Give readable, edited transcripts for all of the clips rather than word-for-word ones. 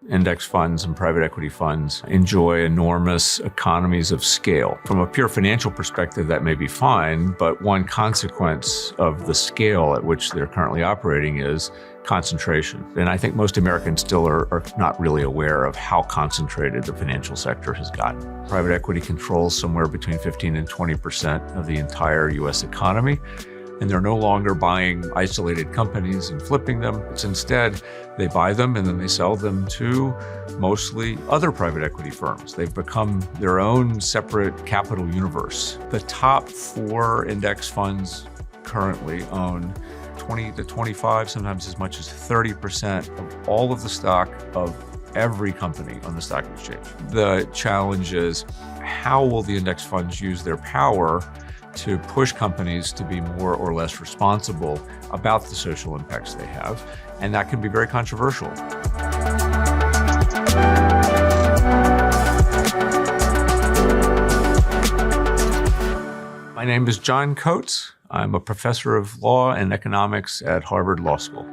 Index funds and private equity funds enjoy enormous economies of scale. From a pure financial perspective, that may be fine, but one consequence of the scale at which they're currently operating is concentration. And I think most Americans still are not really aware of how concentrated the financial sector has gotten. Private equity controls somewhere between 15 and 20% of the entire US economy. And they're no longer buying isolated companies and flipping them. It's instead, they buy them and then they sell them to mostly other private equity firms. They've become their own separate capital universe. The top 4 index funds currently own 20 to 25, sometimes as much as 30% of all of the stock of every company on the stock exchange. The challenge is, how will the index funds use their power to push companies to be more or less responsible about the social impacts they have? And that can be very controversial. My name is John Coates. I'm a professor of law and economics at Harvard Law School.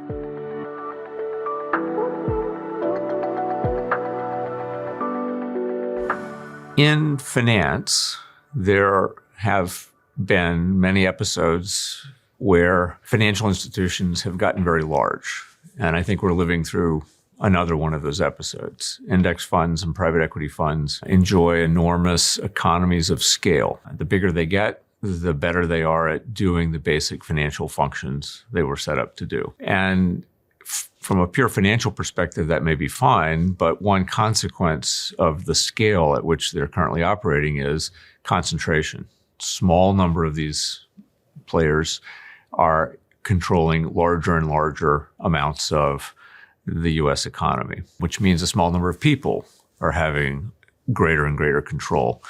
In finance, there have been many episodes where financial institutions have gotten very large. And I think we're living through another one of those episodes. Index funds and private equity funds enjoy enormous economies of scale. The bigger they get, the better they are at doing the basic financial functions they were set up to do. And from a pure financial perspective, that may be fine, but one consequence of the scale at which they're currently operating is concentration. Small number of these players are controlling larger and larger amounts of the US economy, which means a small number of people are having greater and greater control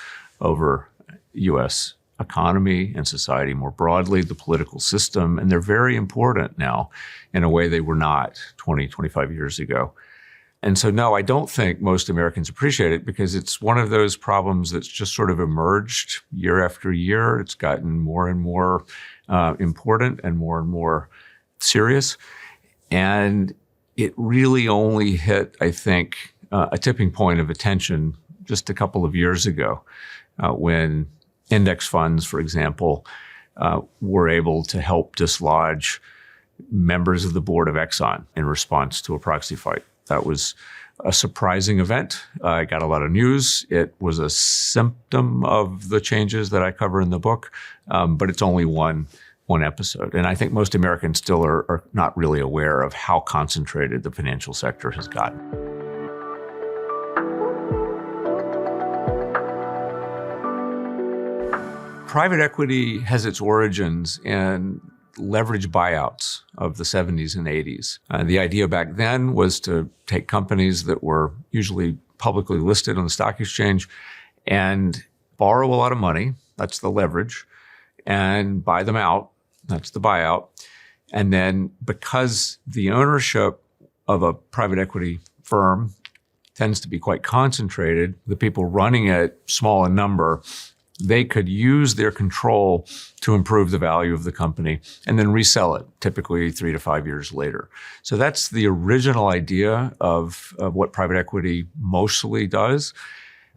over US economy and society more broadly, the political system, and they're very important now in a way they were not 20, 25 years ago. And so, no, I don't think most Americans appreciate it because it's one of those problems that's just sort of emerged year after year. It's gotten more and more important and more serious. And it really only hit, I think, a tipping point of attention just a couple of years ago when index funds, for example, were able to help dislodge members of the board of Exxon in response to a proxy fight. That was a surprising event. I got a lot of news. It was a symptom of the changes that I cover in the book, but it's only one episode. And I think most Americans still are not really aware of how concentrated the financial sector has gotten. Private equity has its origins in leverage buyouts of the 70s and 80s. The idea back then was to take companies that were usually publicly listed on the stock exchange and borrow a lot of money, that's the leverage, and buy them out, that's the buyout. And then because the ownership of a private equity firm tends to be quite concentrated, the people running it, small in number, they could use their control to improve the value of the company and then resell it, typically 3 to 5 years later. So that's the original idea of what private equity mostly does.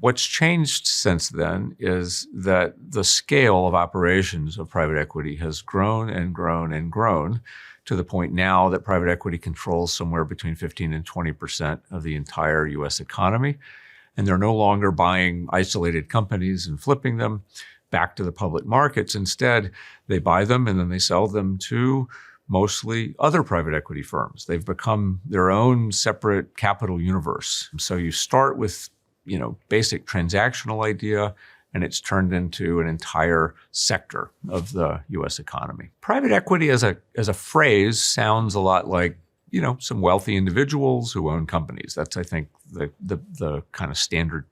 What's changed since then is that the scale of operations of private equity has grown and grown and grown to the point now that private equity controls somewhere between 15 and 20% of the entire US economy. And they're no longer buying isolated companies and flipping them back to the public markets. Instead, they buy them and then they sell them to mostly other private equity firms. They've become their own separate capital universe. So you start with, basic transactional idea, and it's turned into an entire sector of the US economy. Private equity as a phrase sounds a lot like some wealthy individuals who own companies. That's, I think, the kind of standard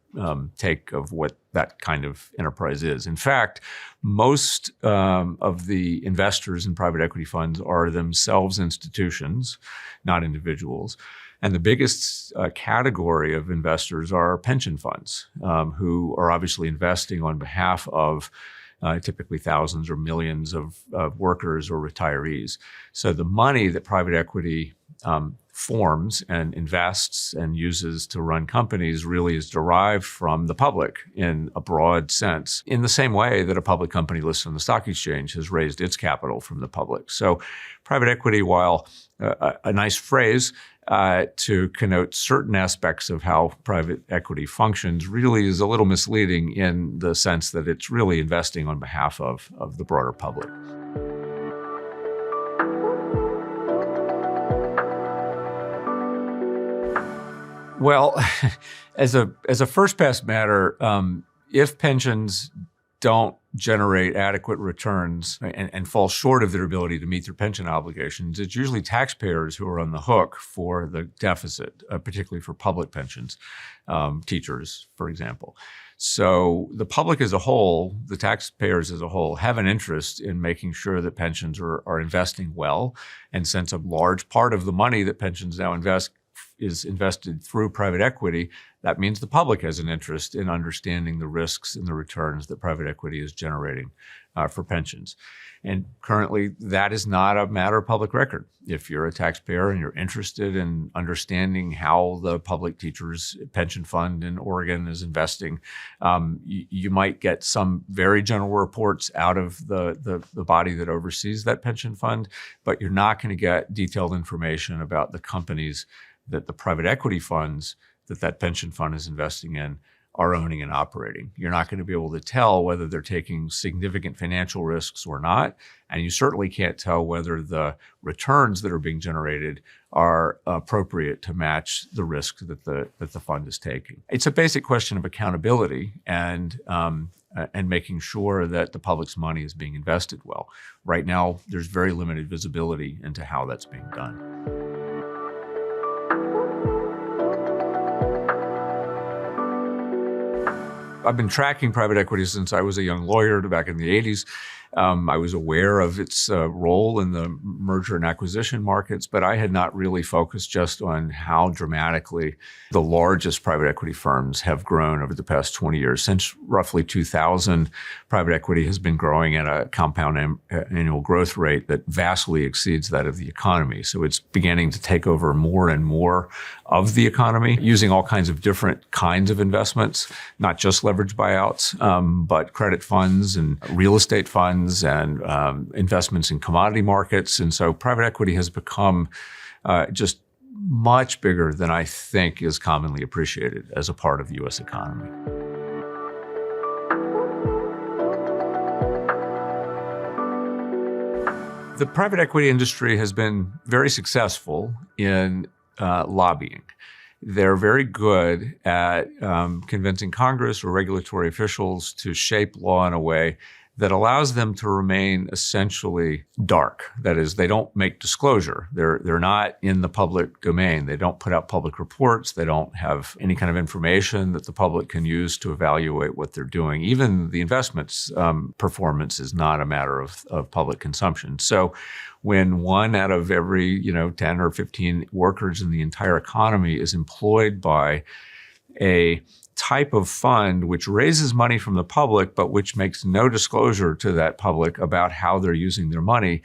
take of what that kind of enterprise is. In fact, most of the investors in private equity funds are themselves institutions, not individuals. And the biggest category of investors are pension funds, who are obviously investing on behalf of typically thousands or millions of workers or retirees. So the money that private equity forms and invests and uses to run companies really is derived from the public in a broad sense, in the same way that a public company listed on the stock exchange has raised its capital from the public. So private equity, while a nice phrase to connote certain aspects of how private equity functions, really is a little misleading in the sense that it's really investing on behalf of the broader public. Well, as a first pass matter, if pensions don't generate adequate returns and fall short of their ability to meet their pension obligations, it's usually taxpayers who are on the hook for the deficit, particularly for public pensions, teachers, for example. So the public as a whole, the taxpayers as a whole, have an interest in making sure that pensions are investing well. And since a large part of the money that pensions now invest is invested through private equity, that means the public has an interest in understanding the risks and the returns that private equity is generating for pensions. And currently, that is not a matter of public record. If you're a taxpayer and you're interested in understanding how the public teachers pension fund in Oregon is investing, you might get some very general reports out of the body that oversees that pension fund, but you're not going to get detailed information about the companies that the private equity funds that pension fund is investing in are owning and operating. You're not going to be able to tell whether they're taking significant financial risks or not, and you certainly can't tell whether the returns that are being generated are appropriate to match the risk that the fund is taking. It's a basic question of accountability and making sure that the public's money is being invested well. Right now, there's very limited visibility into how that's being done. I've been tracking private equity since I was a young lawyer back in the 80s. I was aware of its role in the merger and acquisition markets, but I had not really focused just on how dramatically the largest private equity firms have grown over the past 20 years. Since roughly 2000, private equity has been growing at a compound annual growth rate that vastly exceeds that of the economy. So it's beginning to take over more and more of the economy, using all kinds of different kinds of investments, not just leveraged buyouts, but credit funds and real estate funds and investments in commodity markets. And so private equity has become just much bigger than I think is commonly appreciated as a part of the U.S. economy. The private equity industry has been very successful in lobbying. They're very good at convincing Congress or regulatory officials to shape law in a way that allows them to remain essentially dark. That is, they don't make disclosure. They're not in the public domain. They don't put out public reports. They don't have any kind of information that the public can use to evaluate what they're doing. Even the investments performance is not a matter of public consumption. So when 1 out of every 10 or 15 workers in the entire economy is employed by a type of fund which raises money from the public, but which makes no disclosure to that public about how they're using their money,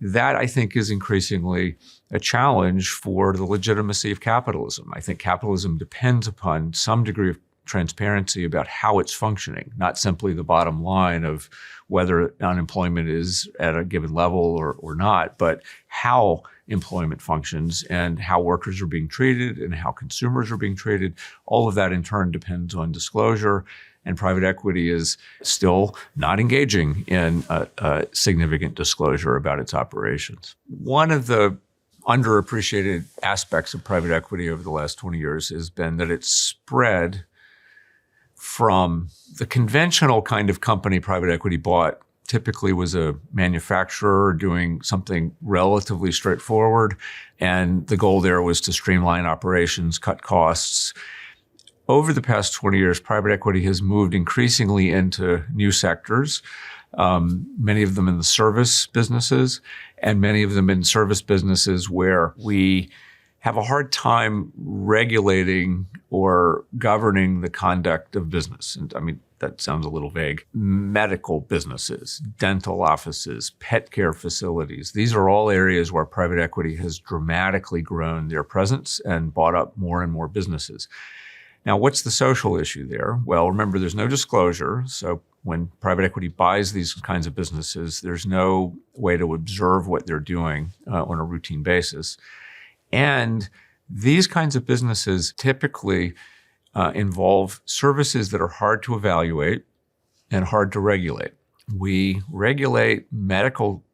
that I think is increasingly a challenge for the legitimacy of capitalism. I think capitalism depends upon some degree of transparency about how it's functioning, not simply the bottom line of whether unemployment is at a given level or not, but how employment functions and how workers are being treated and how consumers are being treated. All of that in turn depends on disclosure, and private equity is still not engaging in a significant disclosure about its operations. One of the underappreciated aspects of private equity over the last 20 years has been that it's spread from the conventional kind of company private equity bought typically was a manufacturer doing something relatively straightforward, and the goal there was to streamline operations, cut costs. Over the past 20 years, private equity has moved increasingly into new sectors, many of them in the service businesses, and many of them in service businesses where we have a hard time regulating or governing the conduct of business. And I mean, that sounds a little vague. Medical businesses, dental offices, pet care facilities. These are all areas where private equity has dramatically grown their presence and bought up more and more businesses. Now, what's the social issue there? Well, remember, there's no disclosure. So when private equity buys these kinds of businesses, there's no way to observe what they're doing on a routine basis. And these kinds of businesses typically involve services that are hard to evaluate and hard to regulate. We regulate medical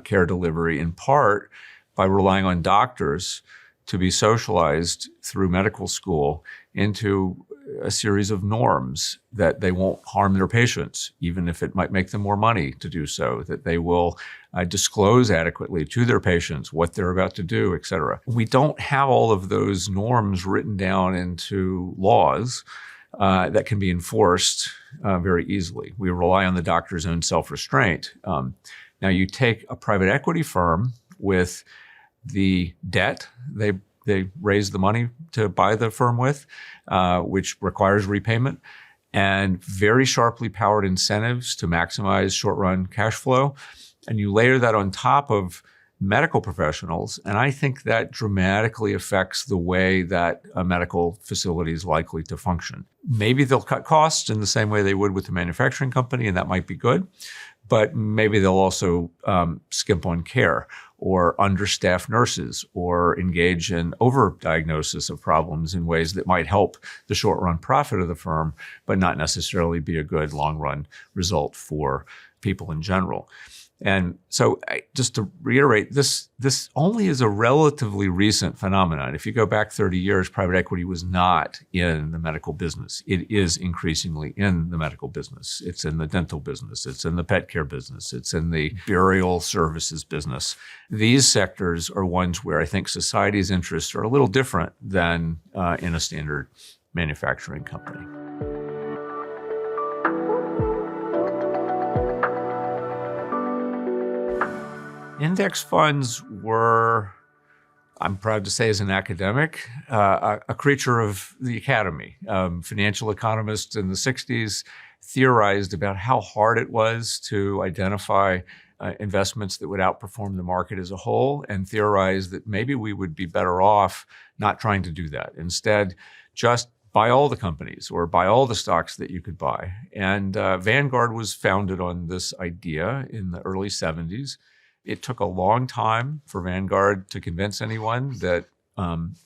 care delivery in part by relying on doctors to be socialized through medical school into a series of norms that they won't harm their patients, even if it might make them more money to do so, that they will disclose adequately to their patients what they're about to do, et cetera. We don't have all of those norms written down into laws that can be enforced very easily. We rely on the doctor's own self-restraint. Now, you take a private equity firm with the debt they raise the money to buy the firm with, which requires repayment, and very sharply powered incentives to maximize short-run cash flow. And you layer that on top of medical professionals, and I think that dramatically affects the way that a medical facility is likely to function. Maybe they'll cut costs in the same way they would with the manufacturing company, and that might be good. But maybe they'll also skimp on care or understaff nurses or engage in overdiagnosis of problems in ways that might help the short-run profit of the firm, but not necessarily be a good long-run result for people in general. And so just to reiterate, this only is a relatively recent phenomenon. If you go back 30 years, private equity was not in the medical business. It is increasingly in the medical business. It's in the dental business. It's in the pet care business. It's in the burial services business. These sectors are ones where I think society's interests are a little different than in a standard manufacturing company. Index funds were, I'm proud to say as an academic, a creature of the academy. Financial economists in the 60s theorized about how hard it was to identify investments that would outperform the market as a whole, and theorized that maybe we would be better off not trying to do that. Instead, just buy all the companies or buy all the stocks that you could buy. And Vanguard was founded on this idea in the early 70s. It took a long time for Vanguard to convince anyone that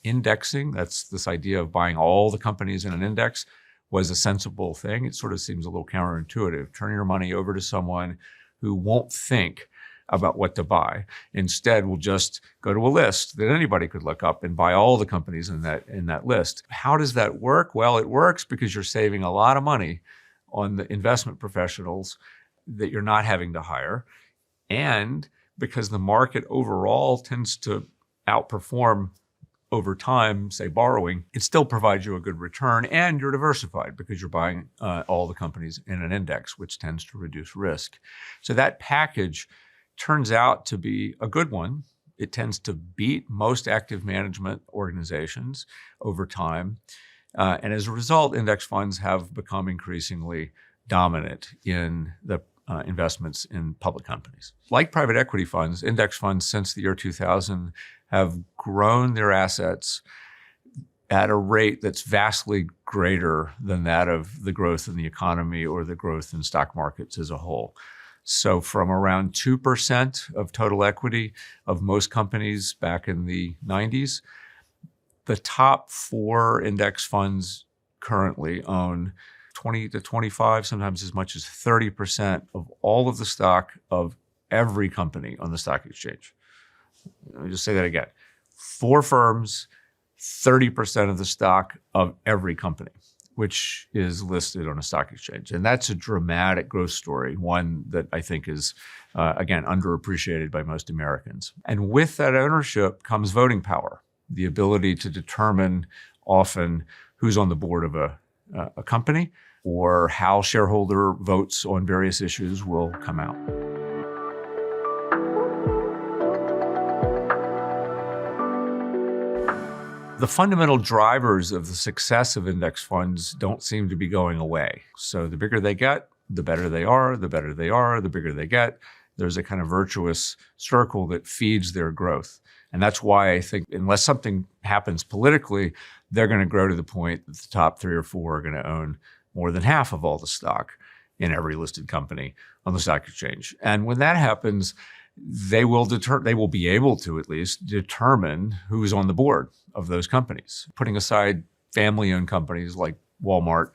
indexing, that's this idea of buying all the companies in an index, was a sensible thing. It sort of seems a little counterintuitive. Turn your money over to someone who won't think about what to buy. Instead, will just go to a list that anybody could look up and buy all the companies in that list. How does that work? Well, it works because you're saving a lot of money on the investment professionals that you're not having to hire, and because the market overall tends to outperform over time, say borrowing, it still provides you a good return, and you're diversified because you're buying all the companies in an index, which tends to reduce risk. So that package turns out to be a good one. It tends to beat most active management organizations over time. And as a result, index funds have become increasingly dominant in the investments in public companies. Like private equity funds, index funds since the year 2000 have grown their assets at a rate that's vastly greater than that of the growth in the economy or the growth in stock markets as a whole. So from around 2% of total equity of most companies back in the 90s, the top 4 index funds currently own 20 to 25, sometimes as much as 30% of all of the stock of every company on the stock exchange. Let me just say that again. 4 firms, 30% of the stock of every company, which is listed on a stock exchange. And that's a dramatic growth story, one that I think is, again, underappreciated by most Americans. And with that ownership comes voting power, the ability to determine often who's on the board of a company or how shareholder votes on various issues will come out. The fundamental drivers of the success of index funds don't seem to be going away. So the bigger they get, the better they are, the better they are, the bigger they get. There's a kind of virtuous circle that feeds their growth. And that's why I think unless something happens politically, they're going to grow to the point that the top 3 or 4 are going to own more than half of all the stock in every listed company on the stock exchange. And when that happens, they will be able to at least determine who's on the board of those companies. Putting aside family-owned companies like Walmart,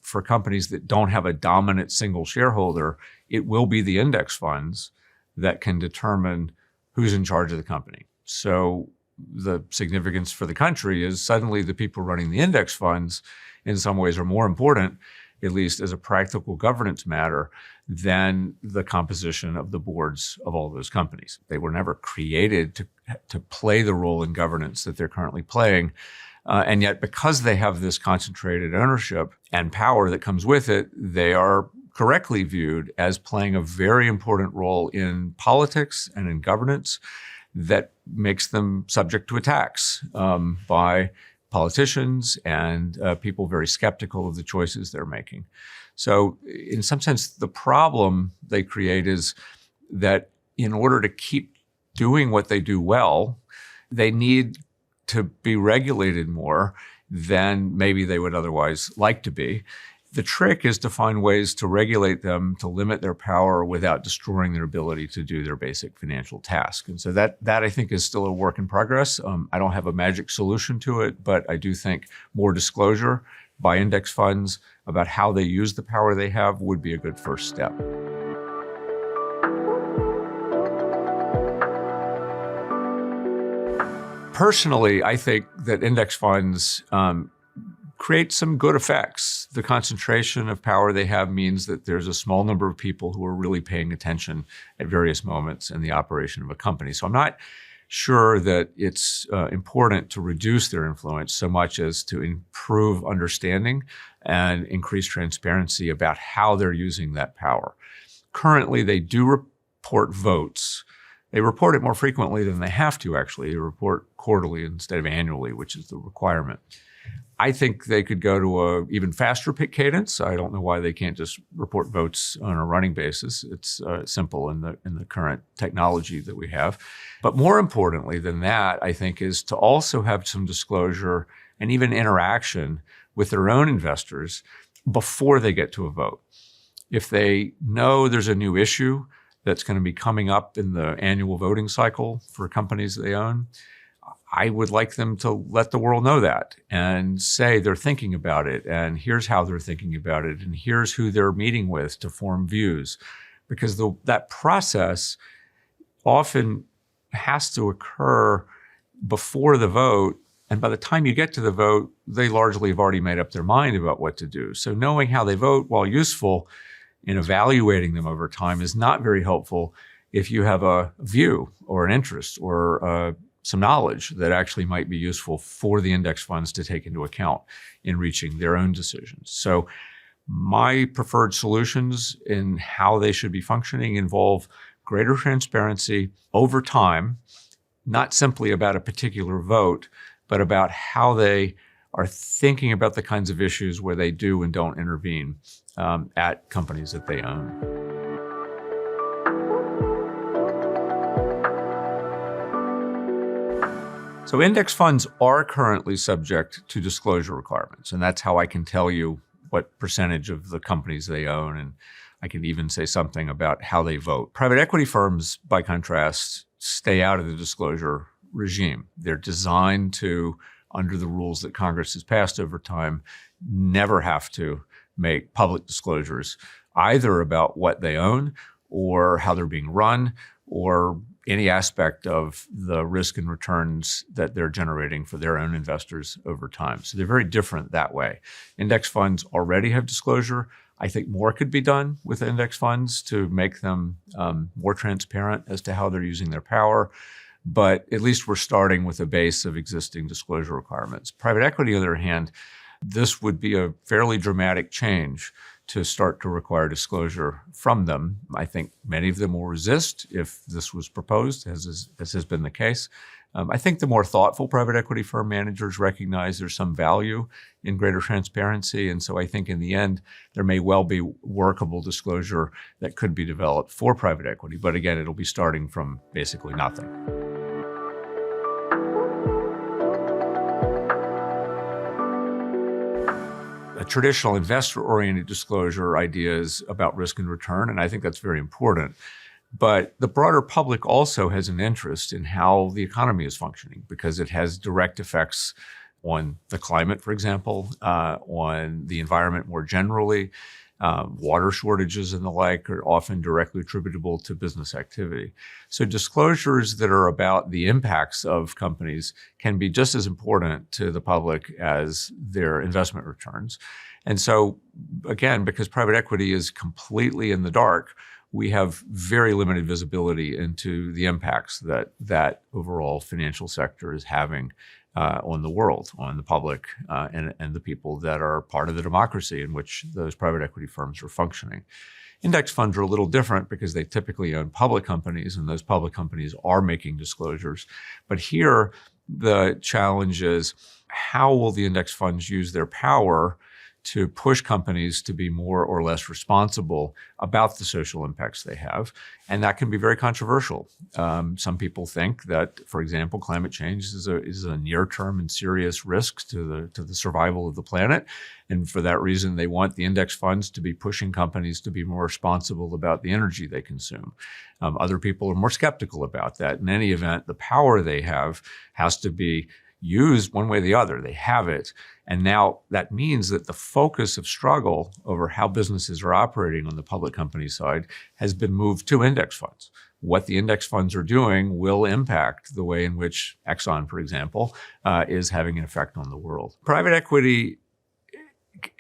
for companies that don't have a dominant single shareholder, it will be the index funds that can determine who's in charge of the company. So the significance for the country is suddenly the people running the index funds in some ways are more important, at least as a practical governance matter, than the composition of the boards of all those companies. They were never created to play the role in governance that they're currently playing. And yet, because they have this concentrated ownership and power that comes with it, they are correctly viewed as playing a very important role in politics and in governance that makes them subject to attacks by politicians and people very skeptical of the choices they're making. So in some sense, the problem they create is that in order to keep doing what they do well, they need to be regulated more than maybe they would otherwise like to be. The trick is to find ways to regulate them, to limit their power without destroying their ability to do their basic financial task. And so that I think is still a work in progress. I don't have a magic solution to it, but I do think more disclosure by index funds about how they use the power they have would be a good first step. Personally, I think that index funds create some good effects. The concentration of power they have means that there's a small number of people who are really paying attention at various moments in the operation of a company. So I'm not sure that it's important to reduce their influence so much as to improve understanding and increase transparency about how they're using that power. Currently, they do report votes. They report it more frequently than they have to, actually. They report quarterly instead of annually, which is the requirement. I think they could go to a even faster cadence. I don't know why they can't just report votes on a running basis. It's simple in the current technology that we have. But more importantly than that, I think, is to also have some disclosure and even interaction with their own investors before they get to a vote. If they know there's a new issue that's going to be coming up in the annual voting cycle for companies that they own, I would like them to let the world know that and say they're thinking about it, and here's how they're thinking about it, and here's who they're meeting with to form views. Because that process often has to occur before the vote, and by the time you get to the vote, they largely have already made up their mind about what to do. So knowing how they vote, while useful in evaluating them over time, is not very helpful if you have a view or an interest or some knowledge that actually might be useful for the index funds to take into account in reaching their own decisions. So my preferred solutions in how they should be functioning involve greater transparency over time, not simply about a particular vote, but about how they are thinking about the kinds of issues where they do and don't intervene at companies that they own. So index funds are currently subject to disclosure requirements, and that's how I can tell you what percentage of the companies they own, and I can even say something about how they vote. Private equity firms, by contrast, stay out of the disclosure regime. They're designed to, under the rules that Congress has passed over time, never have to make public disclosures either about what they own or how they're being run or any aspect of the risk and returns that they're generating for their own investors over time. So they're very different that way. Index funds already have disclosure. I think more could be done with index funds to make them more transparent as to how they're using their power. But at least we're starting with a base of existing disclosure requirements. Private equity, on the other hand, this would be a fairly dramatic change to start to require disclosure from them. I think many of them will resist if this was proposed, as has been the case. I think the more thoughtful private equity firm managers recognize there's some value in greater transparency. And so I think in the end, there may well be workable disclosure that could be developed for private equity. But again, it'll be starting from basically nothing. A traditional investor-oriented disclosure idea is about risk and return, and I think that's very important. But the broader public also has an interest in how the economy is functioning because it has direct effects on the climate, for example, on the environment more generally. Water shortages and the like are often directly attributable to business activity. So disclosures that are about the impacts of companies can be just as important to the public as their investment returns. And so, again, because private equity is completely in the dark, we have very limited visibility into the impacts that overall financial sector is having on the world, on the public, and the people that are part of the democracy in which those private equity firms are functioning. Index funds are a little different because they typically own public companies, and those public companies are making disclosures. But here, the challenge is how will the index funds use their power to push companies to be more or less responsible about the social impacts they have. And that can be very controversial. Some people think that, for example, climate change is a near-term and serious risk to the survival of the planet. And for that reason, they want the index funds to be pushing companies to be more responsible about the energy they consume. Other people are more skeptical about that. In any event, the power they have has to be used one way or the other. They have it. And now that means that the focus of struggle over how businesses are operating on the public company side has been moved to index funds. What the index funds are doing will impact the way in which Exxon, for example, is having an effect on the world. Private equity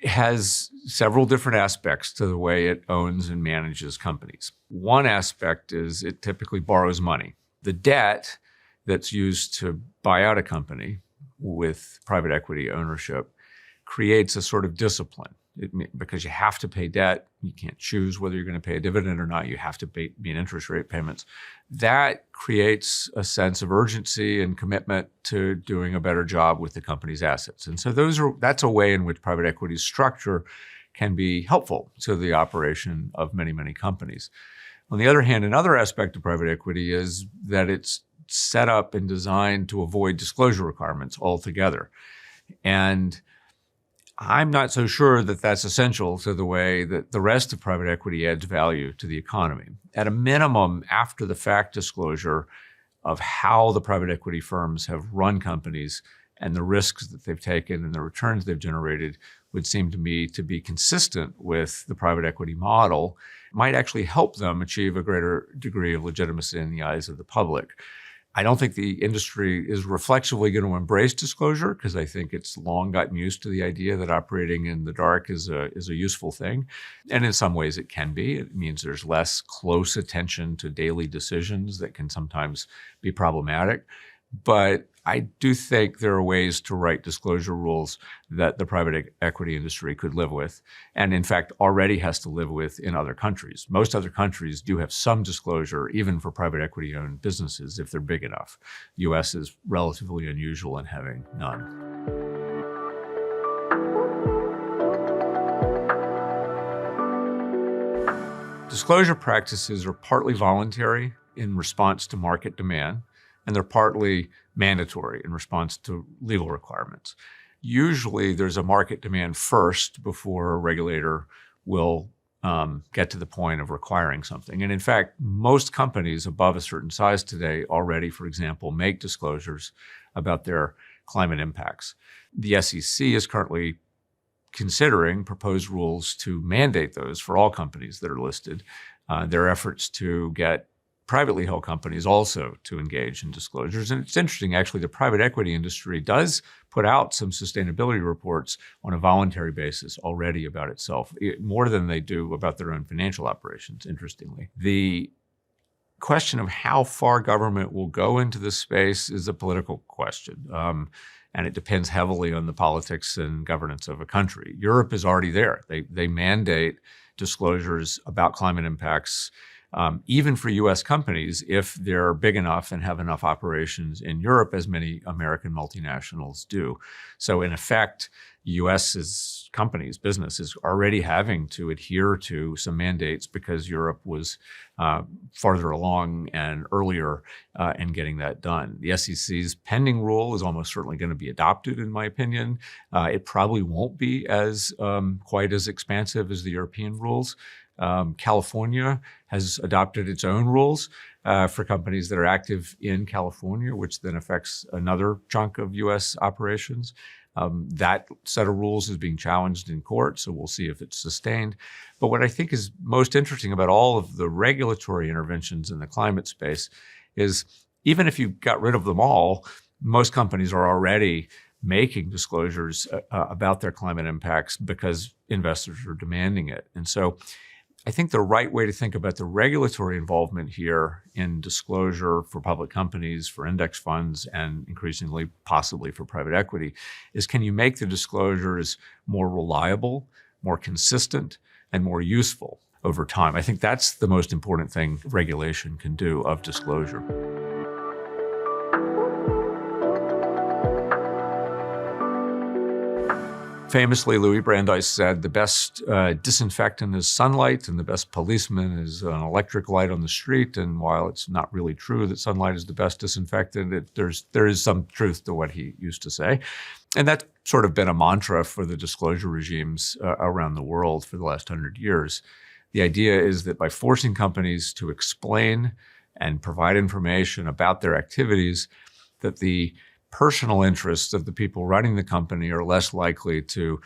has several different aspects to the way it owns and manages companies. One aspect is it typically borrows money. The debt that's used to buy out a company with private equity ownership creates a sort of discipline. Because you have to pay debt, you can't choose whether you're going to pay a dividend or not, you have to meet interest rate payments. That creates a sense of urgency and commitment to doing a better job with the company's assets. And so that's a way in which private equity structure can be helpful to the operation of many, many companies. On the other hand, another aspect of private equity is that it's set up and designed to avoid disclosure requirements altogether. And I'm not so sure that that's essential to the way that the rest of private equity adds value to the economy. At a minimum, after the fact disclosure of how the private equity firms have run companies and the risks that they've taken and the returns they've generated would seem to me to be consistent with the private equity model, might actually help them achieve a greater degree of legitimacy in the eyes of the public. I don't think the industry is reflexively going to embrace disclosure because I think it's long gotten used to the idea that operating in the dark is a useful thing. And in some ways it can be. It means there's less close attention to daily decisions that can sometimes be problematic. But I do think there are ways to write disclosure rules that the private equity industry could live with, and in fact already has to live with in other countries. Most other countries do have some disclosure, even for private equity-owned businesses, if they're big enough. The U.S. is relatively unusual in having none. Disclosure practices are partly voluntary in response to market demand, and they're partly mandatory in response to legal requirements. Usually there's a market demand first before a regulator will get to the point of requiring something. And in fact, most companies above a certain size today already, for example, make disclosures about their climate impacts. The SEC is currently considering proposed rules to mandate those for all companies that are listed. There are efforts to get privately held companies also to engage in disclosures. And it's interesting, actually, the private equity industry does put out some sustainability reports on a voluntary basis already about itself, more than they do about their own financial operations, interestingly. The question of how far government will go into this space is a political question. And it depends heavily on the politics and governance of a country. Europe is already there. They mandate disclosures about climate impacts even for U.S. companies, if they're big enough and have enough operations in Europe, as many American multinationals do. So in effect, U.S.'s companies, businesses, already having to adhere to some mandates because Europe was farther along and earlier in getting that done. The SEC's pending rule is almost certainly going to be adopted, in my opinion. It probably won't be as quite as expansive as the European rules. California has adopted its own rules for companies that are active in California, which then affects another chunk of U.S. operations. That set of rules is being challenged in court, so we'll see if it's sustained. But what I think is most interesting about all of the regulatory interventions in the climate space is even if you got rid of them all, most companies are already making disclosures about their climate impacts because investors are demanding it. And so I think the right way to think about the regulatory involvement here in disclosure for public companies, for index funds, and increasingly possibly for private equity is, can you make the disclosures more reliable, more consistent, and more useful over time? I think that's the most important thing regulation can do of disclosure. Famously, Louis Brandeis said, the best disinfectant is sunlight and the best policeman is an electric light on the street. And while it's not really true that sunlight is the best disinfectant, there is some truth to what he used to say. And that's sort of been a mantra for the disclosure regimes around the world for the last 100 years. The idea is that by forcing companies to explain and provide information about their activities, that the personal interests of the people running the company are less likely to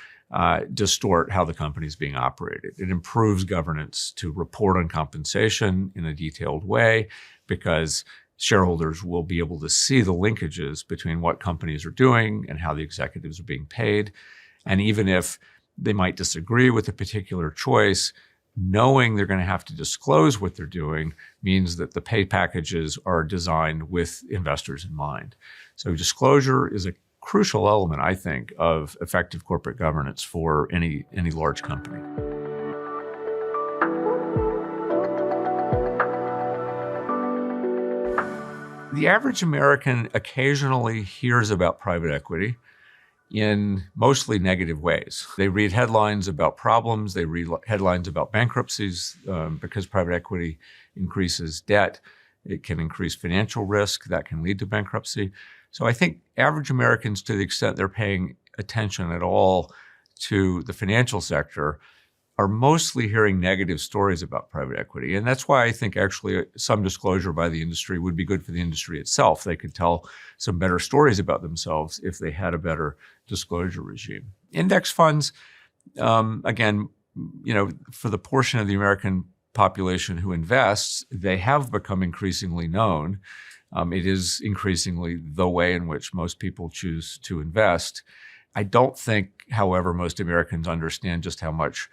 distort how the company is being operated. It improves governance to report on compensation in a detailed way because shareholders will be able to see the linkages between what companies are doing and how the executives are being paid. And even if they might disagree with a particular choice, knowing they're going to have to disclose what they're doing means that the pay packages are designed with investors in mind. So disclosure is a crucial element, I think, of effective corporate governance for any large company. The average American occasionally hears about private equity in mostly negative ways. They read headlines about problems. They read headlines about bankruptcies because private equity increases debt. It can increase financial risk that can lead to bankruptcy. So I think average Americans, to the extent they're paying attention at all to the financial sector, are mostly hearing negative stories about private equity. And that's why I think actually some disclosure by the industry would be good for the industry itself. They could tell some better stories about themselves if they had a better disclosure regime. Index funds, again, for the portion of the American population who invests, they have become increasingly known. It is increasingly the way in which most people choose to invest. I don't think, however, most Americans understand just how much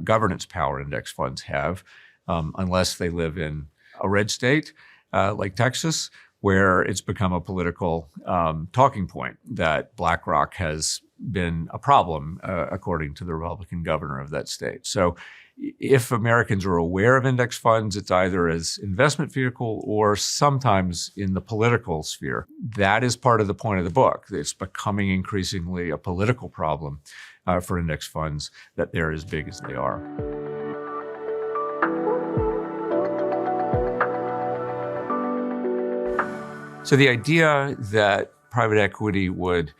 governance power index funds have, unless they live in a red state like Texas, where it's become a political talking point that BlackRock has been a problem, according to the Republican governor of that state. So if Americans are aware of index funds, it's either as investment vehicle or sometimes in the political sphere. That is part of the point of the book. It's becoming increasingly a political problem for index funds that they're as big as they are. So the idea that private equity would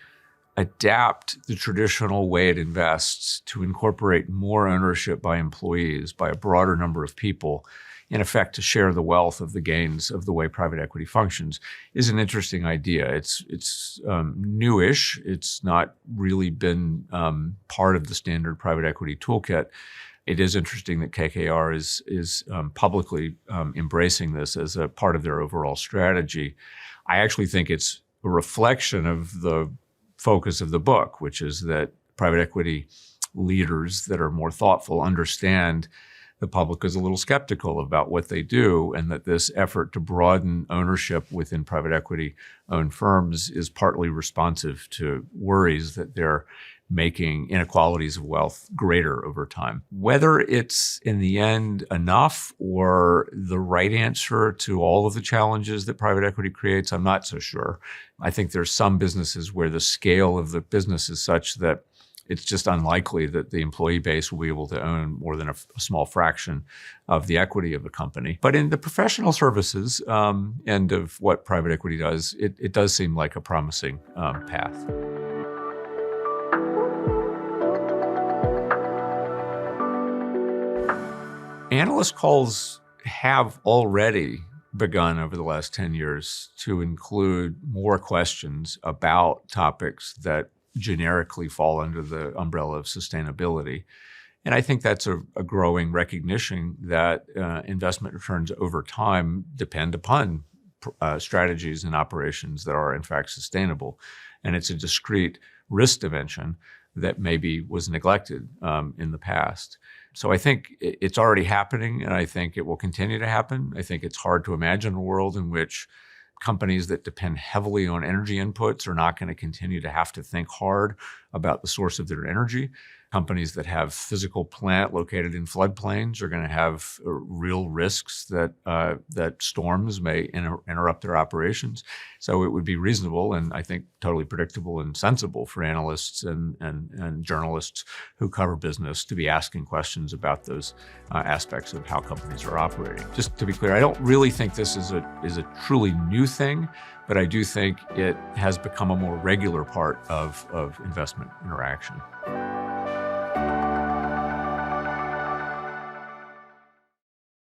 adapt the traditional way it invests to incorporate more ownership by employees, by a broader number of people, in effect to share the wealth of the gains of the way private equity functions, is an interesting idea. It's newish. It's not really been part of the standard private equity toolkit. It is interesting that KKR is publicly embracing this as a part of their overall strategy. I actually think it's a reflection of the focus of the book, which is that private equity leaders that are more thoughtful understand the public is a little skeptical about what they do, and that this effort to broaden ownership within private equity-owned firms is partly responsive to worries that they're making inequalities of wealth greater over time. Whether it's in the end enough or the right answer to all of the challenges that private equity creates, I'm not so sure. I think there's some businesses where the scale of the business is such that it's just unlikely that the employee base will be able to own more than a small fraction of the equity of a company. But in the professional services end of what private equity does, it does seem like a promising path. Analyst calls have already begun over the last 10 years to include more questions about topics that generically fall under the umbrella of sustainability. And I think that's a growing recognition that investment returns over time depend upon strategies and operations that are in fact sustainable. And it's a discrete risk dimension that maybe was neglected in the past. So I think it's already happening, and I think it will continue to happen. I think it's hard to imagine a world in which companies that depend heavily on energy inputs are not going to continue to have to think hard about the source of their energy. Companies that have physical plant located in floodplains are going to have real risks that storms may interrupt their operations. So it would be reasonable and I think totally predictable and sensible for analysts and journalists who cover business to be asking questions about those aspects of how companies are operating. Just to be clear, I don't really think this is a truly new thing, but I do think it has become a more regular part of investment interaction.